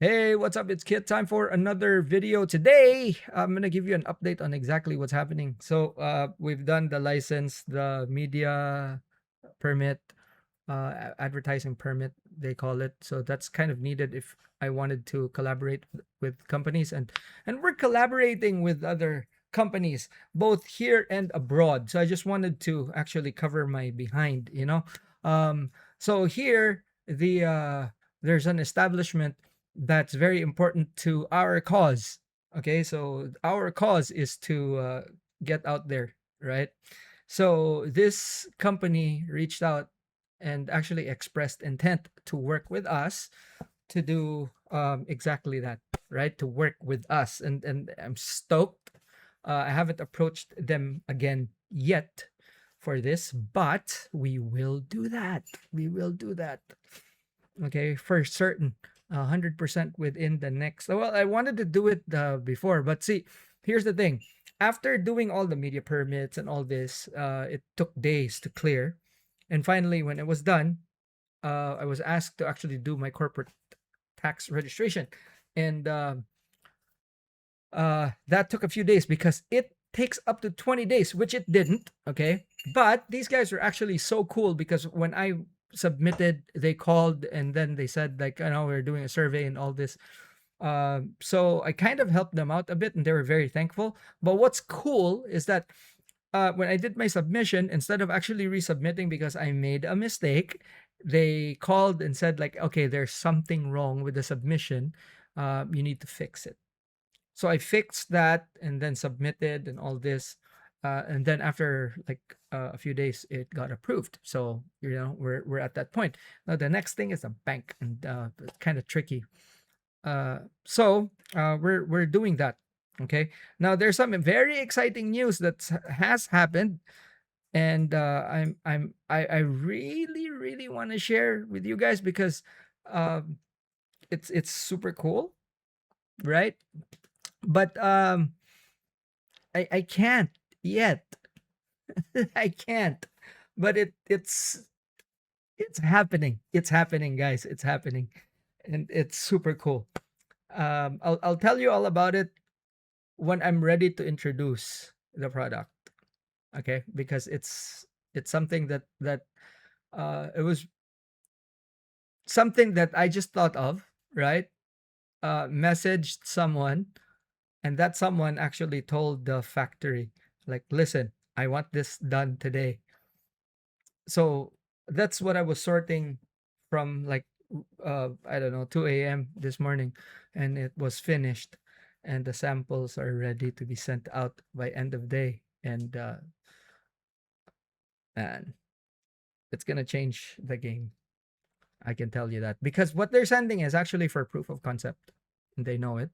Hey, what's up? It's Kit. Time for another video. Today, I'm going to give you an update on exactly what's happening. We've done the license, the media permit, advertising permit, they call it. So that's kind of needed if I wanted to collaborate with companies, and we're collaborating with other companies both here and abroad. So I just wanted to actually cover my behind. So here there's an establishment that's very important to our cause. Okay, so our cause is to get out there, right? So this company reached out and actually expressed intent to work with us to do exactly that, right? To work with us, and I'm stoked. I haven't approached them again yet for this, but we will do that. We will do that. Okay, for certain, 100% within the next. Well, I wanted to do it before, but see, here's the thing. After doing all the media permits and all this, it took days to clear, and finally, when it was done, I was asked to actually do my corporate tax registration, and that took a few days because it takes up to 20 days, which it didn't. Okay, but these guys are actually so cool because when I submitted, they called and then they said, like, we're doing a survey and all this. So I kind of helped them out a bit and they were very thankful. But what's cool is that when I did my submission, instead of actually resubmitting because I made a mistake, they called and said, like, okay, there's something wrong with the submission. You need to fix it. So I fixed that and then submitted and all this. And then after like a few days, it got approved. So we're at that point. Now the next thing is a bank, and it's kind of tricky. We're doing that. Okay. Now there's some very exciting news that has happened, and I really want to share with you guys because um, it's super cool, right? But I can't yet. I can't. But it's happening. It's happening, guys. It's happening. And it's super cool. I'll tell you all about it when I'm ready to introduce the product. Okay? Because it's something that it was something that I just thought of, right? Messaged someone, and that someone actually told the factory, like, listen, I want this done today. So that's what I was sorting from, like, I don't know, 2 a.m. this morning, and it was finished, and the samples are ready to be sent out by end of day. And man, it's gonna change the game. I can tell you that because what they're sending is actually for proof of concept, and they know it,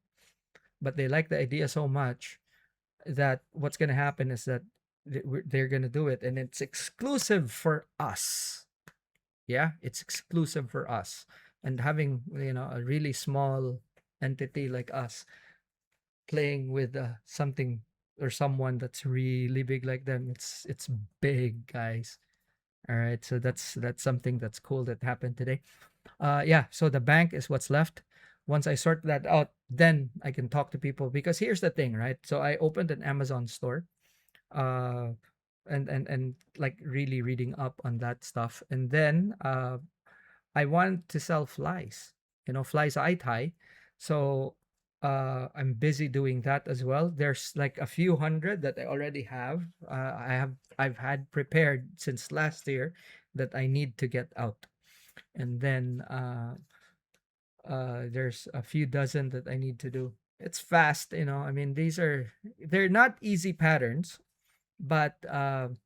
but they like the idea so much that what's gonna happen is that they're gonna do it, and it's exclusive for us. Yeah, it's exclusive for us. And having, a really small entity like us playing with something or someone that's really big like them, it's big, guys. All right, so that's something that's cool that happened today. Yeah, so the bank is what's left. Once I sort that out, then I can talk to people, because here's the thing, right? So I opened an Amazon store, uh and like really reading up on that stuff, and then I want to sell flies, flies I tie. So I'm busy doing that as well. There's like a few hundred that I already have. I've had prepared since last year that I need to get out. And then there's a few dozen that I need to do. It's fast, I mean, they're not easy patterns, but I'm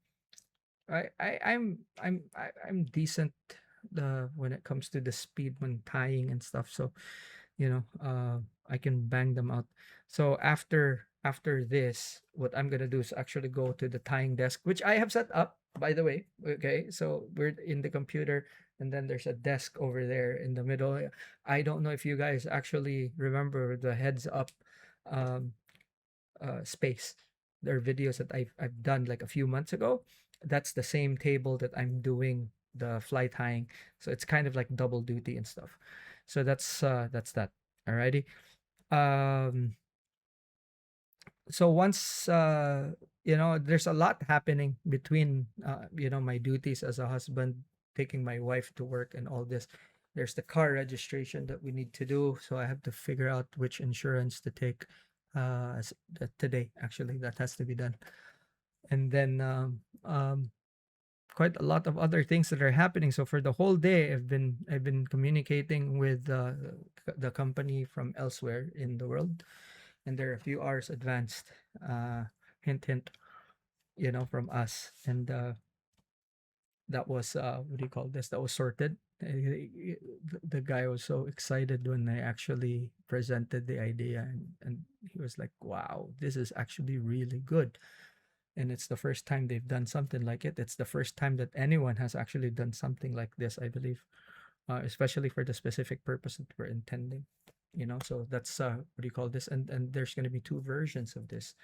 decent when it comes to the speed when tying and stuff. So I can bang them out. So after this, what I'm gonna do is actually go to the tying desk, which I have set up, by the way. Okay, so we're in the computer, and then there's a desk over there in the middle. I don't know if you guys actually remember the heads up um space. There are videos that I've done like a few months ago. That's the same table that I'm doing the fly tying. So it's kind of like double duty and stuff. So that's that. Alrighty. Um, so once there's a lot happening between my duties as a husband, taking my wife to work and all this. There's the car registration that we need to do, so I have to figure out which insurance to take today. Actually, that has to be done. And then quite a lot of other things that are happening. So for the whole day, I've been communicating with the company from elsewhere in the world, and they're a few hours advanced. Hint, hint. From us, and that was what do you call this? That was sorted. The guy was so excited when I actually presented the idea, and he was like, "Wow, this is actually really good." And it's the first time they've done something like it. It's the first time that anyone has actually done something like this, I believe, especially for the specific purpose that we're intending. So that's what do you call this? And there's going to be two versions of this,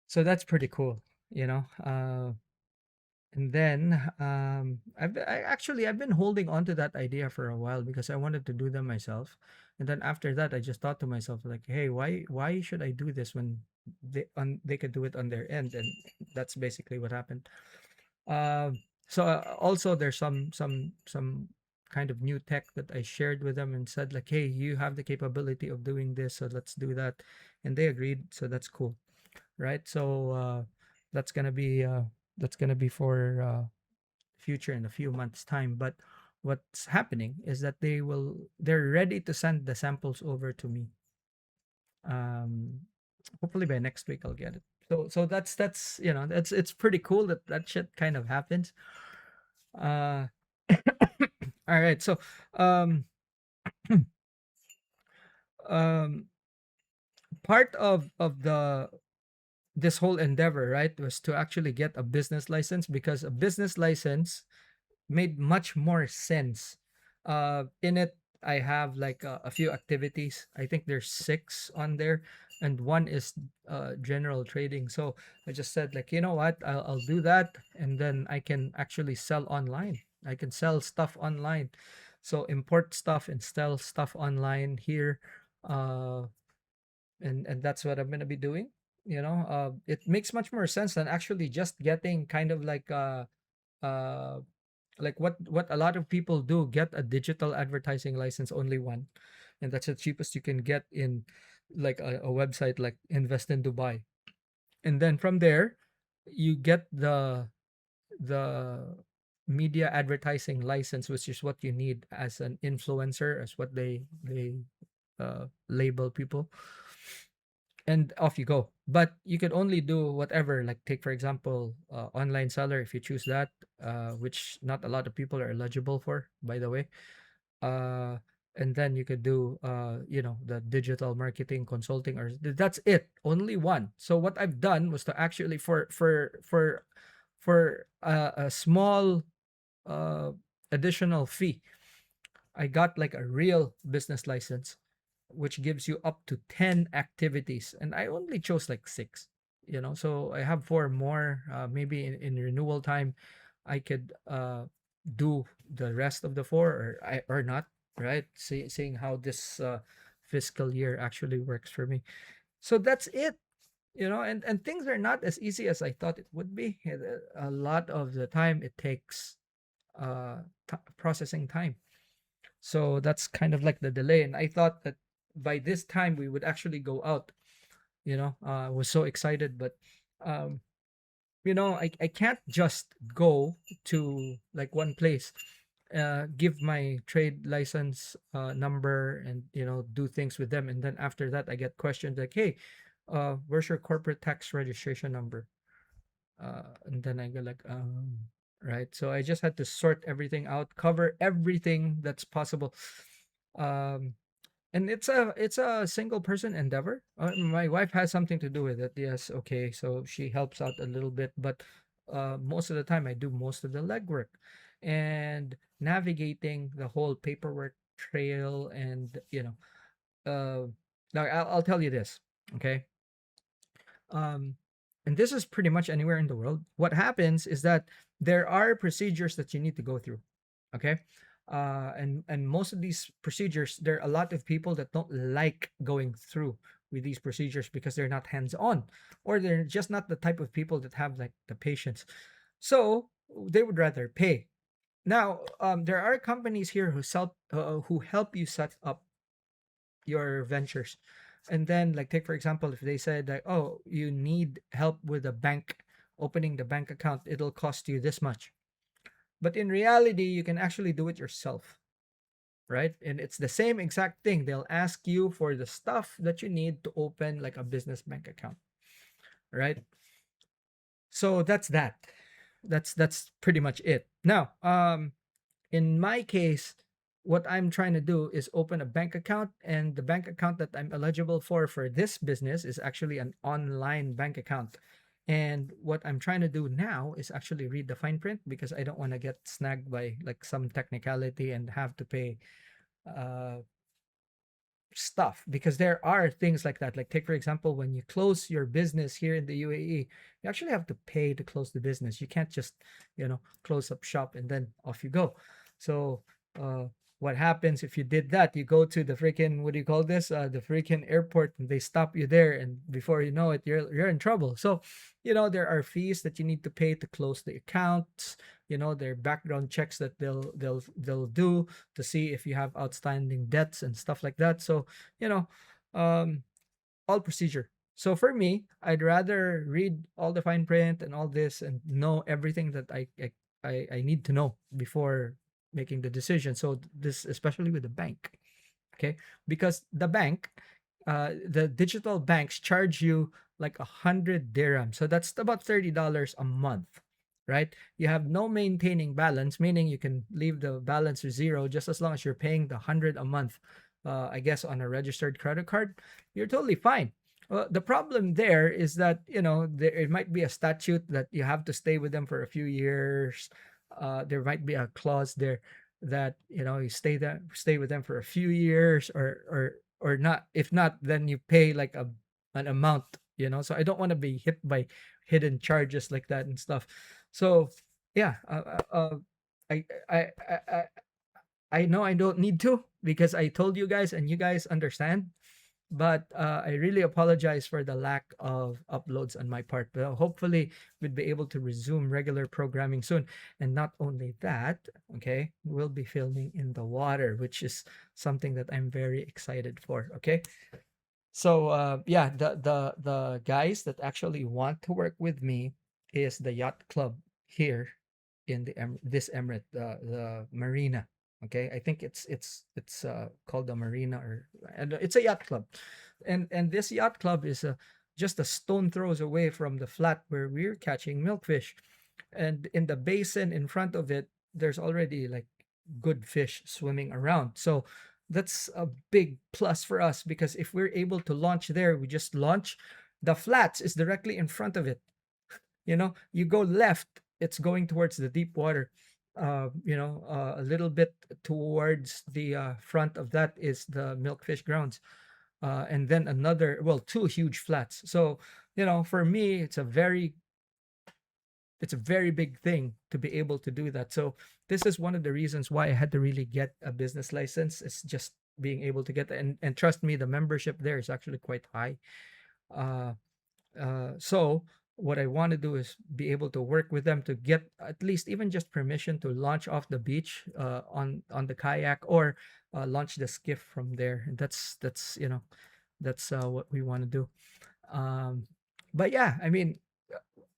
so that's pretty cool. And then I've been holding on to that idea for a while because I wanted to do them myself. And then after that, I just thought to myself like, hey, why should I do this when they could do it on their end? And that's basically what happened. So also there's some kind of new tech that I shared with them and said like, hey, you have the capability of doing this, so let's do that. And they agreed, so that's cool, right? So that's gonna be uh, that's gonna be for future in a few months' time. But what's happening is that they're ready to send the samples over to me. Um, Hopefully by next week I'll get it. So that's that's it's pretty cool that that shit kind of happens. Uh, all right. So um, um, part of the this whole endeavor, right, was to actually get a business license, because a business license made much more sense. In it, I have like a few activities. I think there's six on there, and one is general trading. So I just said like, you know what, I'll do that, and then I can actually sell online. I can sell stuff online, so import stuff and sell stuff online here. And that's what I'm gonna be doing. It makes much more sense than actually just getting kind of uh like what a lot of people do, get a digital advertising license, only one, and that's the cheapest you can get in like a website like Invest in Dubai. And then from there you get the media advertising license, which is what you need as an influencer, as what they label people, and off you go. But you could only do whatever, like take for example online seller, if you choose that, which not a lot of people are eligible for, by the way. uh and then you could do the digital marketing consulting, or that's it, only one. So what I've done was to actually for a small uh additional fee, I got like a real business license, which gives you up to 10 activities. And I only chose like six, so I have four more. Maybe in renewal time, I could do the rest of the four, or not, right? Seeing how this fiscal year actually works for me. So that's it. And things are not as easy as I thought it would be. A lot of the time, it takes processing time. So that's kind of like the delay. And I thought that by this time we would actually go out. I was so excited, but um, I can't just go to like one place, give my trade license number, and do things with them, and then after that I get questions like, hey, where's your corporate tax registration number? And then I go like, right. So I just had to sort everything out, cover everything that's possible. Um, and it's a single person endeavor. My wife has something to do with it. Yes, okay. So she helps out a little bit, but most of the time I do most of the legwork and navigating the whole paperwork trail. And now I'll tell you this, okay? um, and this is pretty much anywhere in the world. What happens is that there are procedures that you need to go through. Okay. And most of these procedures, there are a lot of people that don't like going through with these procedures because they're not hands on, or they're just not the type of people that have like the patience. So they would rather pay. Now, there are companies here who help you set up your ventures. And then, like, take for example, if they said that, oh, you need help with a bank, opening the bank account, it'll cost you this much. But in reality, you can actually do it yourself, right? And it's the same exact thing. They'll ask you for the stuff that you need to open like a business bank account, right? So that's that. That's pretty much it. Now, in my case, what I'm trying to do is open a bank account, and the bank account that I'm eligible for this business is actually an online bank account. And what I'm trying to do now is actually read the fine print because I don't want to get snagged by like some technicality and have to pay uh stuff, because there are things like that. Like, take for example, when you close your business here in the UAE, you actually have to pay to close the business. You can't just, close up shop and then off you go. So uh what happens if you did that? You go to the freaking, what do you call this, the freaking airport, and they stop you there, and before you know it, you're in trouble. So there are fees that you need to pay to close the accounts. There are background checks that they'll do to see if you have outstanding debts and stuff like that. So, you know, um, all procedure. So for me, I'd rather read all the fine print and all this and know everything that I need to know before making the decision. So this, especially with the bank, okay, because the bank, the digital banks charge you like 100 dirham, so that's about $30 a month, right? You have no maintaining balance, meaning you can leave the balance to zero just as long as you're paying the 100 a month. I guess on a registered credit card, you're totally fine. The problem there is that there it might be a statute that you have to stay with them for a few years. There might be a clause there that you stay with them for a few years, or not. If not, then you pay like an amount. So I don't want to be hit by hidden charges like that and stuff. So yeah, I, I I I I know I don't need to, because I told you guys and you guys understand. But I really apologize for the lack of uploads on my part. But hopefully, we'd be able to resume regular programming soon. And not only that, okay, we'll be filming in the water, which is something that I'm very excited for. Okay, so yeah, the guys that actually want to work with me is the yacht club here in this emirate, the marina. Okay, I think it's called the marina, or and it's a yacht club, and this yacht club is just a stone throws away from the flat where we're catching milkfish. And in the basin in front of it, there's already like good fish swimming around. So that's a big plus for us, because if we're able to launch there, we just launch. The flats is directly in front of it. You go left, it's going towards the deep water. A little bit towards the front of that is the milkfish grounds. And then another, well, two huge flats. So, for me, it's a very big thing to be able to do that. So this is one of the reasons why I had to really get a business license. It's just being able to get, and trust me, the membership there is actually quite high. Uh, so what I want to do is be able to work with them to get at least even just permission to launch off the beach, on the kayak, or launch the skiff from there. And that's what we want to do. Um, but yeah, I mean,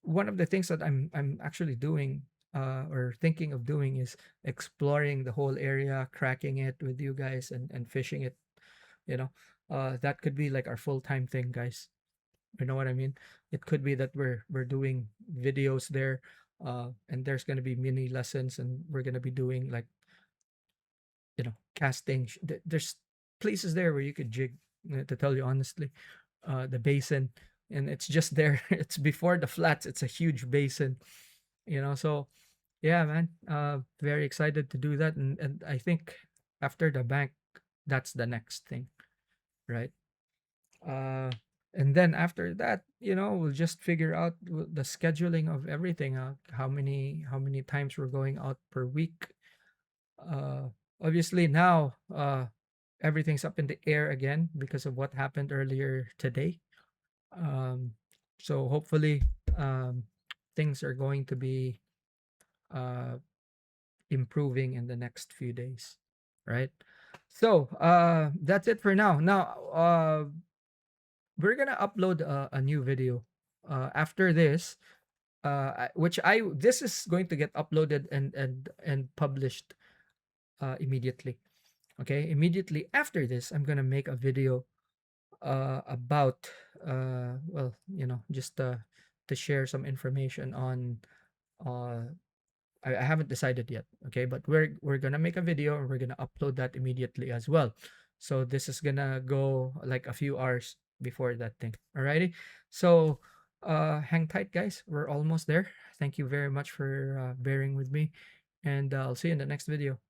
one of the things that I'm actually doing, or thinking of doing, is exploring the whole area, cracking it with you guys, and fishing it. You know, that could be like our full time thing, guys. You know what I mean? It could be that we're doing videos there, and there's gonna be mini lessons, and we're gonna be doing like casting. There's places there where you could jig. To tell you honestly, the basin, and it's just there. It's before the flats. It's a huge basin. So yeah, man. Very excited to do that, and I think after the bank, that's the next thing, right? Uh, and then after that, we'll just figure out the scheduling of everything. How many times we're going out per week. obviously now everything's up in the air again because of what happened earlier today. Um, so hopefully um, things are going to be uh, improving in the next few days, right? So that's it for now. Now we're gonna upload a new video after this, which I this is going to get uploaded and published immediately. Okay, immediately after this, I'm gonna make a video about well, just to share some information on uh I haven't decided yet. Okay, but we're gonna make a video and we're gonna upload that immediately as well. So this is gonna go like a few hours before that thing. Alrighty. So hang tight, guys. We're almost there. Thank you very much for bearing with me, and I'll see you in the next video.